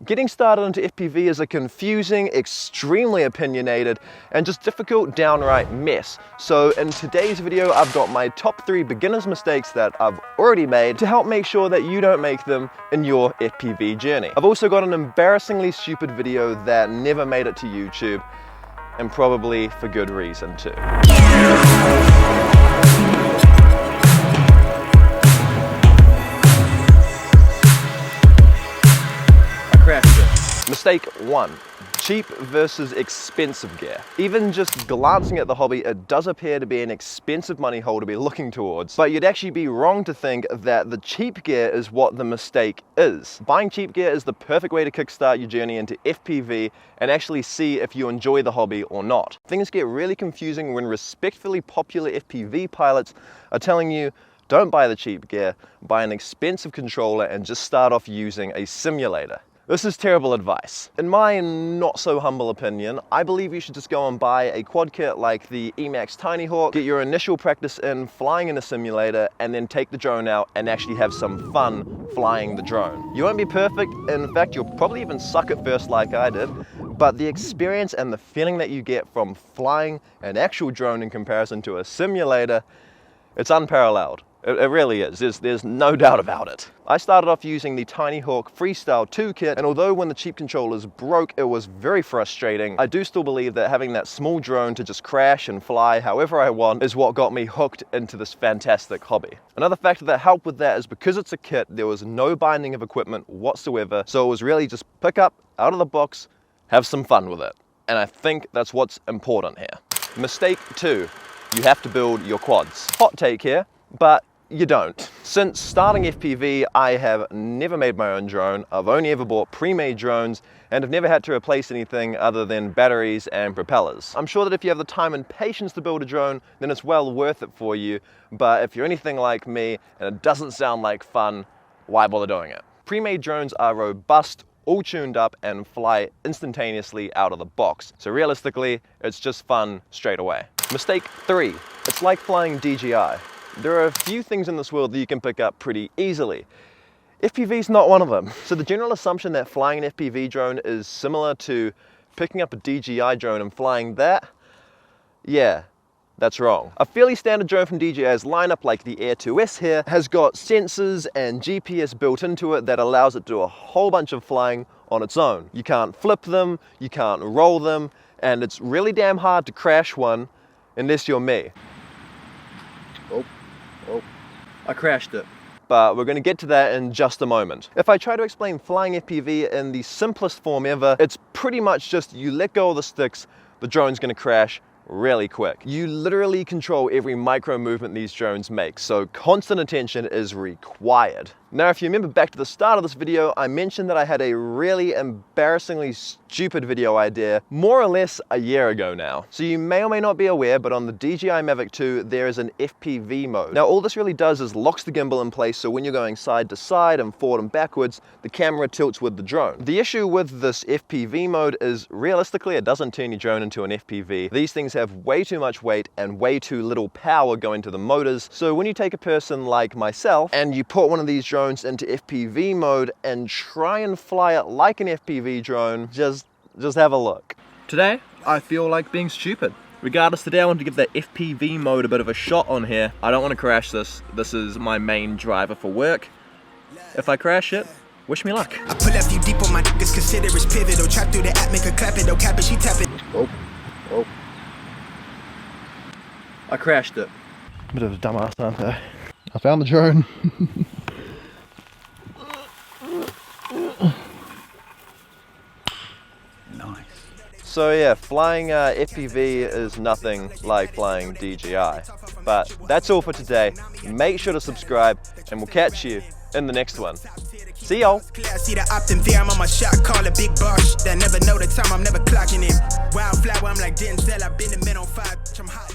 Getting started into FPV is a confusing, extremely opinionated, and just difficult downright mess. So in today's video, I've got my top 3 beginner's mistakes that I've already made to help make sure that you don't make them in your FPV journey. I've also got an embarrassingly stupid video that never made it to YouTube, and probably for good reason too. Mistake 1. Cheap versus expensive gear. Even just glancing at the hobby, it does appear to be an expensive money hole to be looking towards, but you'd actually be wrong to think that the cheap gear is what the mistake is. Buying cheap gear is the perfect way to kickstart your journey into FPV and actually see if you enjoy the hobby or not. Things get really confusing when respectfully popular FPV pilots are telling you, don't buy the cheap gear, buy an expensive controller and just start off using a simulator. This is terrible advice. In my not so humble opinion, I believe you should just go and buy a quad kit like the Emax Tiny Hawk, get your initial practice in flying in a simulator, and then take the drone out and actually have some fun flying the drone. You won't be perfect, in fact you'll probably even suck at first like I did, but the experience and the feeling that you get from flying an actual drone in comparison to a simulator, it's unparalleled. It really is. There's no doubt about it. I started off using the Tiny Hawk Freestyle 2 kit, and although when the cheap controllers broke, it was very frustrating, I do still believe that having that small drone to just crash and fly however I want is what got me hooked into this fantastic hobby. Another factor that helped with that is because it's a kit, there was no binding of equipment whatsoever, so it was really just pick up, out of the box, have some fun with it. And I think that's what's important here. Mistake 2, you have to build your quads. Hot take here, but you don't. Since starting FPV, I have never made my own drone. I've only ever bought pre-made drones and have never had to replace anything other than batteries and propellers. I'm sure that if you have the time and patience to build a drone, then it's well worth it for you. But if you're anything like me and it doesn't sound like fun, why bother doing it? Pre-made drones are robust, all tuned up, and fly instantaneously out of the box. So realistically, it's just fun straight away. Mistake 3, it's like flying DJI. There are a few things in this world that you can pick up pretty easily. FPV's not one of them. So the general assumption that flying an FPV drone is similar to picking up a DJI drone and flying that, yeah, that's wrong. A fairly standard drone from DJI's lineup, like the Air 2S here, has got sensors and GPS built into it that allows it to do a whole bunch of flying on its own. You can't flip them, you can't roll them, and it's really damn hard to crash one unless you're me. Oh, I crashed it. But we're going to get to that in just a moment. If I try to explain flying FPV in the simplest form ever, it's pretty much just you let go of the sticks, the drone's going to crash really quick. You literally control every micro movement these drones make, so constant attention is required. Now, if you remember back to the start of this video, I mentioned that I had a really embarrassingly stupid video idea more or less a year ago now. So you may or may not be aware, but on the DJI Mavic 2, there is an FPV mode. Now, all this really does is locks the gimbal in place, so when you're going side to side and forward and backwards, the camera tilts with the drone. The issue with this FPV mode is, realistically, it doesn't turn your drone into an FPV. These things have way too much weight and way too little power going to the motors, so when you take a person like myself and you put one of these drones into FPV mode and try and fly it like an FPV drone, just have a look. Today, I feel like being stupid. Regardless, today I want to give that FPV mode a bit of a shot on here. I don't want to crash this. This is my main driver for work. If I crash it, wish me luck. I pull up you deep on my niggas, consider it's pivotal. Trap through the app, make her clap it, don't cap it, she tap it. Oh. I crashed it. Bit of a dumbass, aren't I? I found the drone. Nice. So yeah, flying FPV is nothing like flying DJI. But that's all for today. Make sure to subscribe and we'll catch you in the next one. See y'all. See the opt-in there, I'm on my shot, call a big boss. That never know the time, I'm never clocking in. Wildflower, I'm like Denzel, I've been in mid on 5, I'm hot.